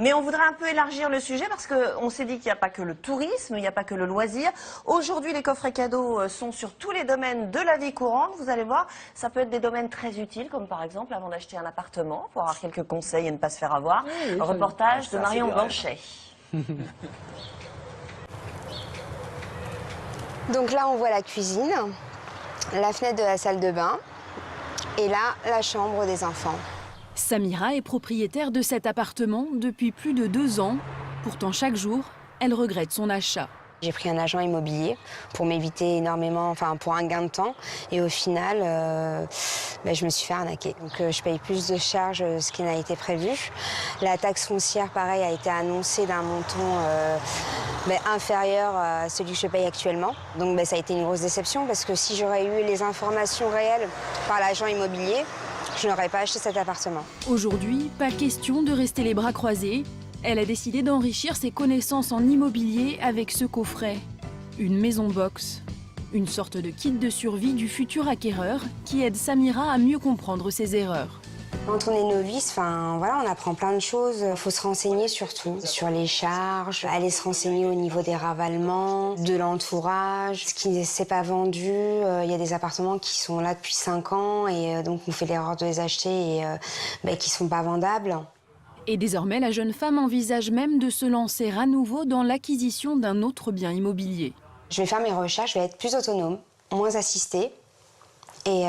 Mais on voudrait un peu élargir le sujet parce qu'on s'est dit qu'il n'y a pas que le tourisme, il n'y a pas que le loisir. Aujourd'hui, les coffrets cadeaux sont sur tous les domaines de la vie courante. Vous allez voir, ça peut être des domaines très utiles, comme par exemple avant d'acheter un appartement, pour avoir quelques conseils et ne pas se faire avoir. Oui, Reportage de Marion Blanchet. Donc là, on voit la cuisine, la fenêtre de la salle de bain et là, la chambre des enfants. Samira est propriétaire de cet appartement depuis plus de 2 ans. Pourtant, chaque jour, elle regrette son achat. J'ai pris un agent immobilier pour m'éviter énormément, enfin pour un gain de temps. Et au final, je me suis fait arnaquer. Donc je paye plus de charges, ce qui n'a été prévu. La taxe foncière, pareil, a été annoncée d'un montant inférieur à celui que je paye actuellement. Donc ça a été une grosse déception parce que si j'aurais eu les informations réelles par l'agent immobilier, je n'aurais pas acheté cet appartement. Aujourd'hui, pas question de rester les bras croisés. Elle a décidé d'enrichir ses connaissances en immobilier avec ce coffret. Une maison box. Une sorte de kit de survie du futur acquéreur qui aide Samira à mieux comprendre ses erreurs. Quand on est novice, on apprend plein de choses. Il faut se renseigner surtout sur les charges, aller se renseigner au niveau des ravalements, de l'entourage, ce qui ne s'est pas vendu. Il y a des appartements qui sont là depuis 5 ans et donc on fait l'erreur de les acheter et qui ne sont pas vendables. Et désormais, la jeune femme envisage même de se lancer à nouveau dans l'acquisition d'un autre bien immobilier. Je vais faire mes recherches, je vais être plus autonome, moins assistée. Et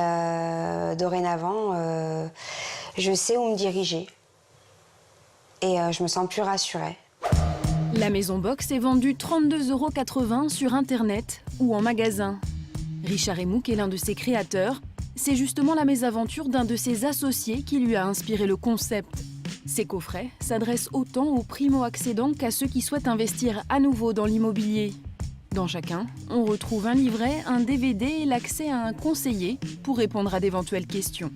dorénavant, je sais où me diriger. Et je me sens plus rassurée. La maison box est vendue 32,80 € sur Internet ou en magasin. Richard Emouk est l'un de ses créateurs. C'est justement la mésaventure d'un de ses associés qui lui a inspiré le concept. Ces coffrets s'adressent autant aux primo-accédants qu'à ceux qui souhaitent investir à nouveau dans l'immobilier. Dans chacun, on retrouve un livret, un DVD et l'accès à un conseiller pour répondre à d'éventuelles questions.